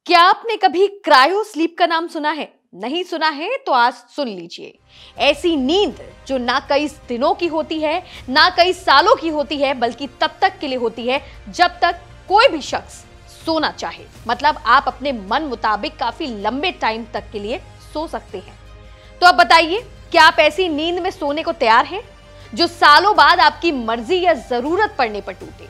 क्या आपने कभी क्रायो स्लीप का नाम सुना है? नहीं सुना है तो आज सुन लीजिए। ऐसी नींद जो ना कई दिनों की होती है, ना कई सालों की होती है, बल्कि तब तक के लिए होती है जब तक कोई भी शख्स सोना चाहे। मतलब आप अपने मन मुताबिक काफी लंबे टाइम तक के लिए सो सकते हैं। तो अब बताइए, क्या आप ऐसी नींद में सोने को तैयार हैं जो सालों बाद आपकी मर्जी या जरूरत पड़ने पर टूटे?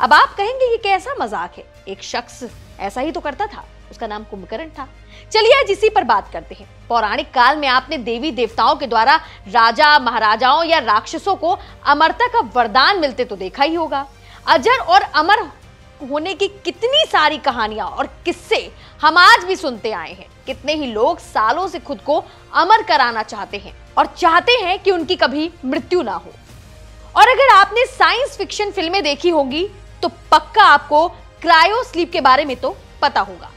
अब आप कहेंगे ये कैसा मजाक है, एक शख्स ऐसा ही तो करता था, उसका नाम कुंभकर्ण था। चलिए आज इसी पर बात करते हैं। पौराणिक काल में आपने देवी देवताओं के द्वारा राजा महाराजाओं या राक्षसों को अमरता का वरदान मिलते तो देखा ही होगा। अजर और अमर होने की कितनी सारी कहानियां और किस्से हम आज भी सुनते आए हैं। कितने ही लोग सालों से खुद को अमर कराना चाहते हैं और चाहते हैं कि उनकी कभी मृत्यु ना हो। और अगर आपने साइंस फिक्शन फिल्में देखी होंगी तो पक्का आपको क्रायो स्लीप के बारे में तो पता होगा।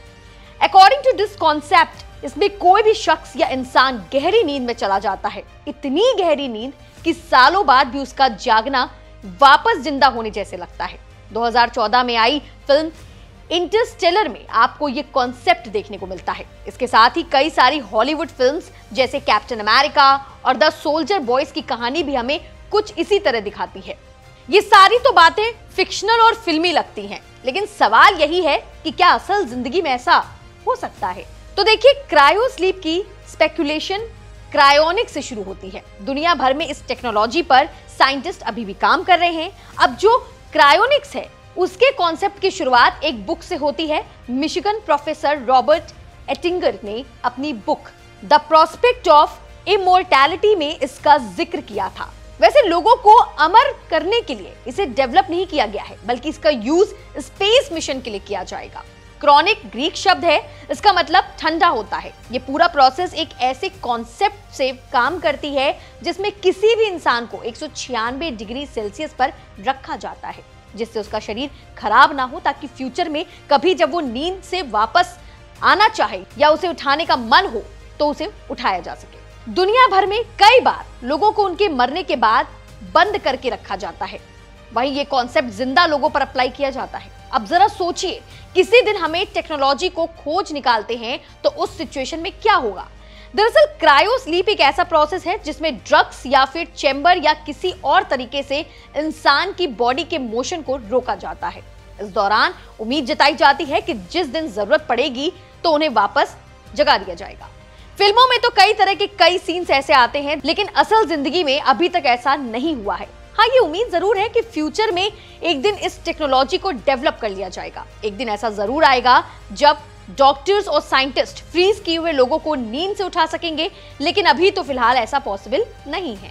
अकॉर्डिंग टू दिस कॉन्सेप्ट, इसमें कोई भी शख्स या इंसान गहरी नींद में चला जाता है। इतनी गहरी नींद कि सालों बाद भी उसका जागना वापस जिंदा होने जैसे लगता है। 2014 में आई फिल्म इंटरस्टेलर में आपको यह कॉन्सेप्ट देखने को मिलता है। इसके साथ ही कई सारी हॉलीवुड फिल्म्स जैसे कैप्टन अमेरिका और द सोल्जर बॉयज की कहानी भी हमें कुछ इसी तरह दिखाती है। ये सारी तो बातें फिक्शनल और फिल्मी लगती हैं, लेकिन सवाल यही है कि क्या असल जिंदगी में ऐसा हो सकता है? तो देखिए, क्रायो स्लीप की स्पेकुलेशन क्रायोनिक्स से शुरू होती है। दुनिया भर में इस टेक्नोलॉजी पर साइंटिस्ट अभी भी काम कर रहे हैं। अब जो क्रायोनिक्स है उसके कॉन्सेप्ट की शुरुआत एक बुक से होती है। मिशिगन प्रोफेसर रॉबर्ट एटिंगर ने अपनी book the prospect of immortality में इसका जिक्र किया था। वैसे लोगों को अमर करने के लिए इसे डेवलप नहीं किया गया है, बल्कि इसका यूज स्पेस मिशन के लिए किया जाएगा। क्रॉनिक ग्रीक शब्द है, इसका मतलब ठंडा होता है। ये पूरा प्रोसेस एक ऐसे कॉन्सेप्ट से काम करती है जिसमें किसी भी इंसान को 196 डिग्री सेल्सियस पर रखा जाता है, जिससे उसका शरीर खराब ना हो, ताकि फ्यूचर में कभी जब वो नींद से वापस आना चाहे या उसे उठाने का मन हो तो उसे उठाया जा सके। दुनिया भर में कई बार लोगों को उनके मरने के बाद बंद करके रखा जाता है। वहीं ये कॉन्सेप्ट जिंदा लोगों पर अप्लाई किया जाता है। अब जरा सोचिए, किसी दिन हमें टेक्नोलॉजी को खोज निकालते हैं तो उस सिचुएशन में क्या होगा? दरअसल क्रायो स्लीप एक ऐसा प्रोसेस है जिसमें ड्रग्स या फिर चैम्बर या किसी और तरीके से इंसान की बॉडी के मोशन को रोका जाता है। इस दौरान उम्मीद जताई जाती है कि जिस दिन जरूरत पड़ेगी तो उन्हें वापस जगा दिया जाएगा। फिल्मों में तो कई तरह के कई सीन्स ऐसे आते हैं, लेकिन असल जिंदगी में अभी तक ऐसा नहीं हुआ है। हाँ, ये उम्मीद जरूर है कि फ्यूचर में एक दिन इस टेक्नोलॉजी को डेवलप कर लिया जाएगा। एक दिन ऐसा जरूर आएगा जब डॉक्टर्स और साइंटिस्ट फ्रीज किए हुए लोगों को नींद से उठा सकेंगे, लेकिन अभी तो फिलहाल ऐसा पॉसिबल नहीं है।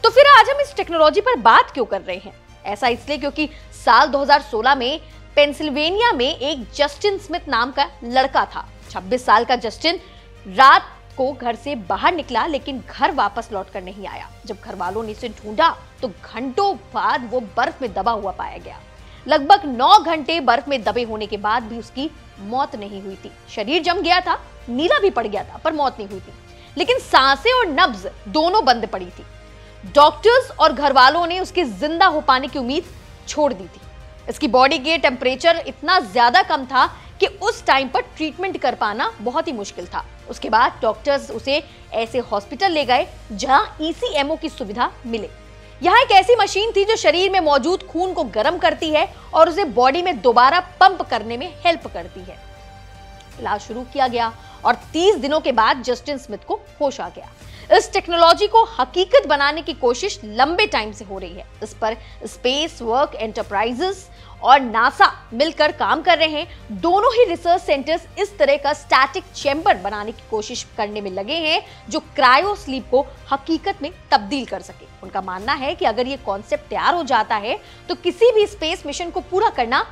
तो फिर आज हम इस टेक्नोलॉजी पर बात क्यों कर रहे हैं? ऐसा इसलिए क्योंकि साल 2016 में पेंसिल्वेनिया में एक जस्टिन स्मिथ नाम का लड़का था। 26 साल का जस्टिन रात को घर से बाहर निकला, लेकिन घर वापस लौटकर नहीं आया। जब घर वालों ने इसे ढूंढा तो घंटों बाद वो बर्फ में दबा हुआ पाया गया। लगभग 9 घंटे बर्फ में दबे होने के बाद भी उसकी मौत नहीं हुई थी। शरीर जम गया था, नीला भी पड़ गया था, पर मौत नहीं हुई थी। लेकिन सांसें और नब्ज दोनों बंद पड़ी थी। डॉक्टर्स और घर वालों ने उसके जिंदा हो पाने की उम्मीद छोड़ दी थी। इसकी बॉडी के टेम्परेचर इतना ज्यादा कम था कि उस टाइम पर ट्रीटमेंट कर पाना बहुत ही मुश्किल था। उसके बाद डॉक्टर्स उसे ऐसे हॉस्पिटल ले गए जहां ECMO की सुविधा मिले। यहाँ एक ऐसी मशीन थी जो शरीर में मौजूद खून को गर्म करती है और उसे बॉडी में दोबारा पंप करने में हेल्प करती है। इलाज शुरू किया गया और 30 दिनों के बाद जस्टिन स्मिथ को होश आ गया। इस टेक्नोलॉजी को हकीकत बनाने की कोशिश लंबे टाइम से हो रही है। इस पर स्पेस वर्क एंटरप्राइजेस और नासा मिलकर काम कर रहे हैं। दोनों ही रिसर्च सेंटर्स इस तरह का स्टैटिक चैम्बर बनाने की कोशिश करने में लगे हैं जो क्रायो स्लीप को हकीकत में तब्दील कर सके। उनका मानना है कि अगर ये कॉन्सेप्ट तैयार हो जाता है तो किसी भी स्पेस मिशन को पूरा करना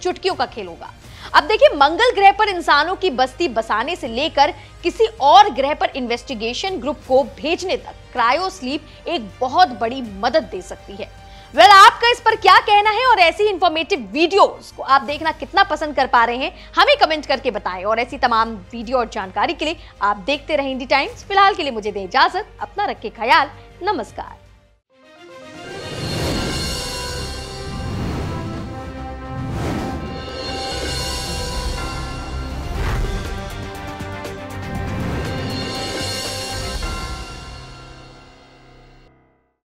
चुटकियों का खेल होगा। अब देखिए, मंगल ग्रह पर इंसानों की बस्ती बसाने से लेकर किसी और ग्रह पर इन्वेस्टिगेशन ग्रुप को भेजने तक क्रायो स्लीप एक बहुत बड़ी मदद दे सकती है। आपका इस पर क्या कहना है और ऐसी इंफॉर्मेटिव वीडियोस को आप देखना कितना पसंद कर पा रहे हैं, हमें कमेंट करके बताएं। और ऐसी तमाम वीडियो और जानकारी के लिए आप देखते रहें इंडी टाइम्स। फिलहाल के लिए मुझे दें इजाजत, अपना रखें ख्याल। नमस्कार।